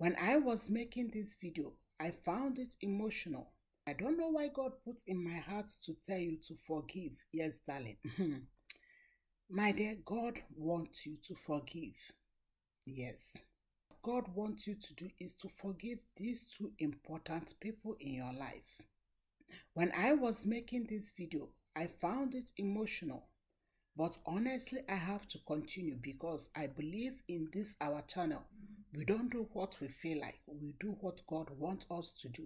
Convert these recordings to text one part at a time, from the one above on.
When I was making this video, I found it emotional. I don't know why God put in my heart to tell you to forgive. Yes, darling. My dear, God wants you to forgive. Yes. God wants you to do is to forgive these two important people in your life. When I was making this video, I found it emotional. But honestly, I have to continue because I believe in this our channel. We don't do what we feel like. We do what God wants us to do.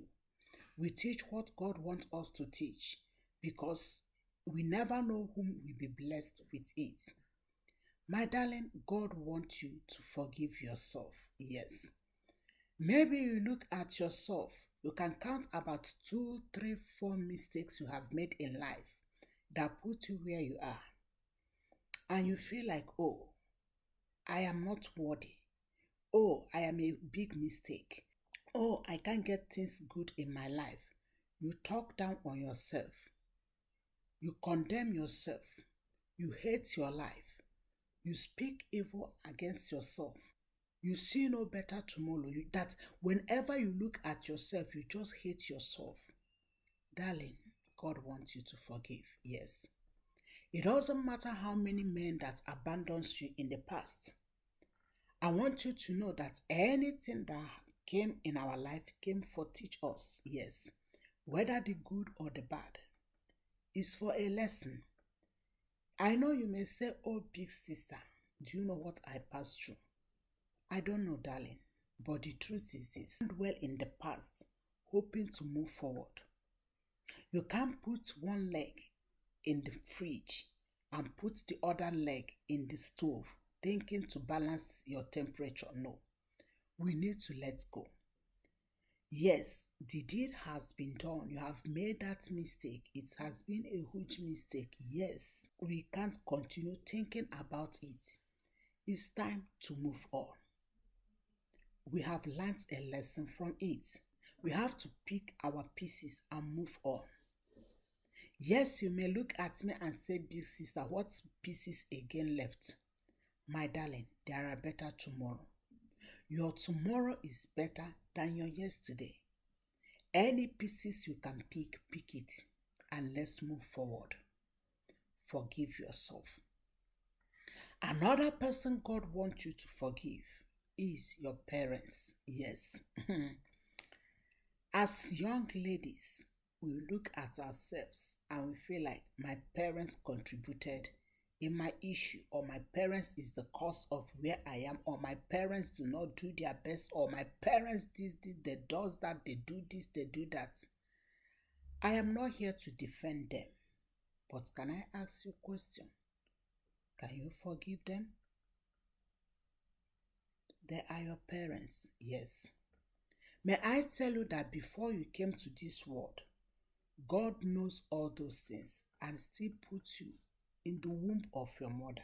We teach what God wants us to teach because we never know whom will be blessed with it. My darling, God wants you to forgive yourself. Yes. Maybe you look at yourself. You can count about 2, 3, 4 mistakes you have made in life that put you where you are. And you feel like, oh, I am not worthy. Oh, I am a big mistake. Oh, I can't get things good in my life. You talk down on yourself. You condemn yourself. You hate your life. You speak evil against yourself. You see no better tomorrow. That whenever you look at yourself, you just hate yourself. Darling, God wants you to forgive. Yes. It doesn't matter how many men that abandons you in the past. I want you to know that anything that came in our life came for teach us. Yes. Whether the good or the bad is for a lesson. I know you may say, oh, big sister, do you know what I passed through? I don't know, darling, but the truth is this. Well in the past, hoping to move forward. You can't put one leg in the fridge and put the other leg in the stove, thinking to balance your temperature. No, we need to let go. Yes, the deed has been done. You have made that mistake. It has been a huge mistake. Yes, we can't continue thinking about it. It's time to move on. We have learned a lesson from it. We have to pick our pieces and move on. Yes, you may look at me and say, big sister, what pieces again left? My darling, there are better tomorrow. Your tomorrow is better than your yesterday. Any pieces you can pick, pick it, and let's move forward. Forgive yourself. Another person God wants you to forgive is your parents. Yes. As young ladies, we look at ourselves and we feel like my parents contributed in my issue, or my parents is the cause of where I am, or my parents do not do their best, or my parents they does that, they do this, they do that. I am not here to defend them, but can I ask you a question? Can you forgive them? They are your parents, yes. May I tell you that before you came to this world, God knows all those things and still puts you in the womb of your mother.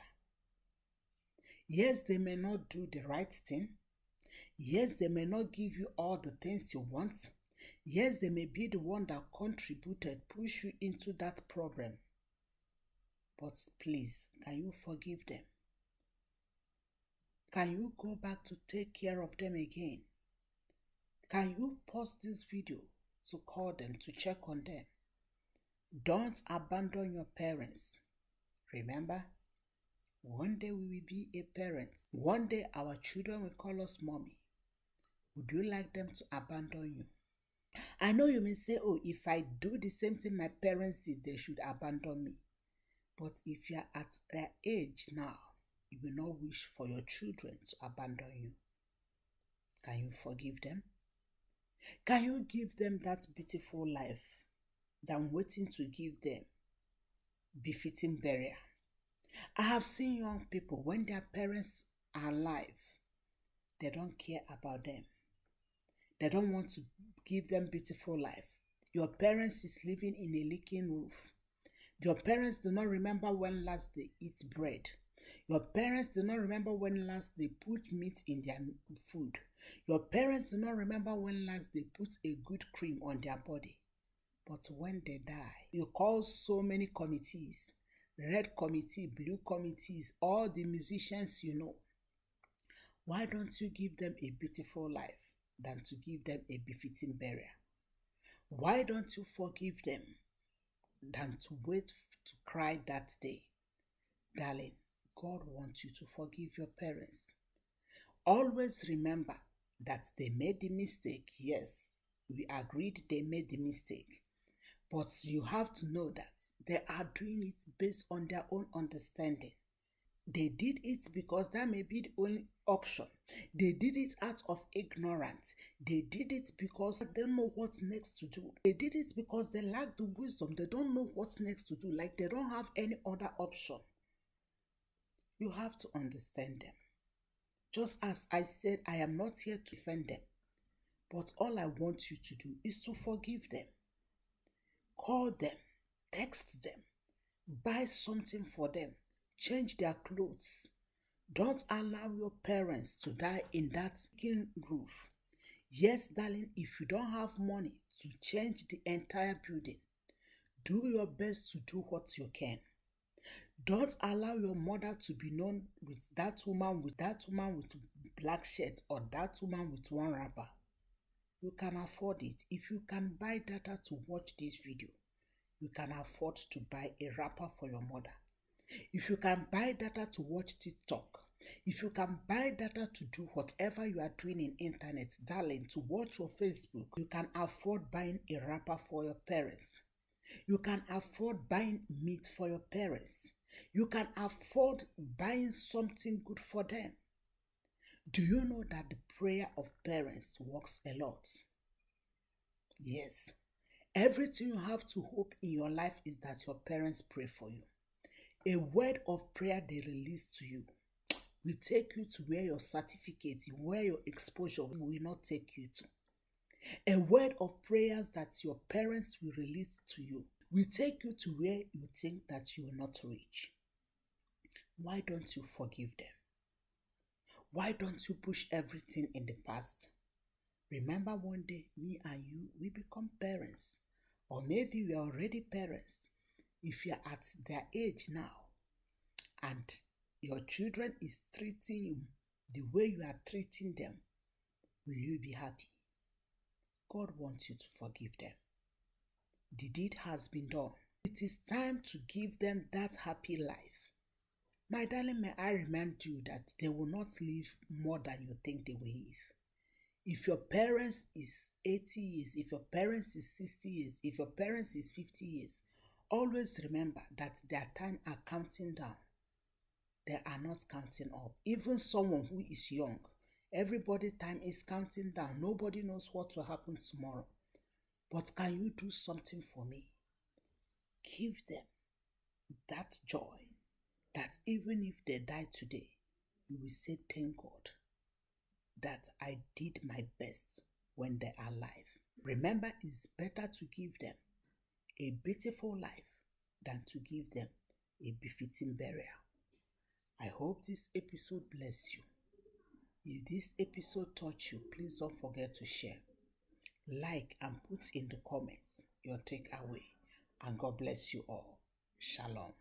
Yes, they may not do the right thing. Yes, they may not give you all the things you want. Yes, they may be the one that contributed, push you into that problem. But please, can you forgive them? Can you go back to take care of them again? Can you pause this video to call them, to check on them? Don't abandon your parents. Remember, one day we will be a parent. One day our children will call us mommy. Would you like them to abandon you? I know you may say, oh, if I do the same thing my parents did, they should abandon me. But if you're at their age now, you will not wish for your children to abandon you. Can you forgive them? Can you give them that beautiful life that I'm waiting to give them? Befitting burial. I have seen young people, when their parents are alive, they don't care about them. They don't want to give them beautiful life. Your parents is living in a leaking roof. Your parents do not remember when last they eat bread. Your parents do not remember when last they put meat in their food. Your parents do not remember when last they put a good cream on their body. But when they die, you call so many committees, red committee, blue committees, all the musicians you know. Why don't you give them a beautiful life? than to give them a befitting burial? Why don't you forgive them than to wait to cry that day? Darling, God wants you to forgive your parents. Always remember that they made the mistake. Yes, we agreed they made the mistake. But you have to know that they are doing it based on their own understanding. They did it because that may be the only option. They did it out of ignorance. They did it because they don't know what's next to do. They did it because they lack the wisdom. They don't know what's next to do. Like they don't have any other option. You have to understand them. Just as I said, I am not here to defend them. But all I want you to do is to forgive them. Call them. Text them. Buy something for them. Change their clothes. Don't allow your parents to die in that skin roof. Yes, darling, if you don't have money to change the entire building, do your best to do what you can. Don't allow your mother to be known with that woman with black shirt or that woman with one wrapper. You can afford it. If you can buy data to watch this video, you can afford to buy a wrapper for your mother. If you can buy data to watch TikTok, if you can buy data to do whatever you are doing in internet, darling, to watch your Facebook, you can afford buying a wrapper for your parents. You can afford buying meat for your parents. You can afford buying something good for them. Do you know that the prayer of parents works a lot? Yes. Everything you have to hope in your life is that your parents pray for you. A word of prayer they release to you will take you to where your certificate, where your exposure will not take you to. A word of prayers that your parents will release to you will take you to where you think that you will not reach. Why don't you forgive them? Why don't you push everything in the past? Remember one day, me and you, we become parents. Or maybe we are already parents. If you're at their age now and your children is treating you the way you are treating them, will you be happy? God wants you to forgive them. The deed has been done. It is time to give them that happy life. My darling, may I remind you that they will not live more than you think they will live. If your parents is 80 years, if your parents is 60 years, if your parents is 50 years, always remember that their time are counting down. They are not counting up. Even someone who is young, everybody's time is counting down. Nobody knows what will happen tomorrow. But can you do something for me? Give them that joy that even if they die today, you will say, thank God that I did my best when they are alive. Remember, it's better to give them a beautiful life than to give them a befitting burial. I hope this episode bless you. If this episode touched you, please don't forget to share, like, and put in the comments your takeaway. And God bless you all. Shalom.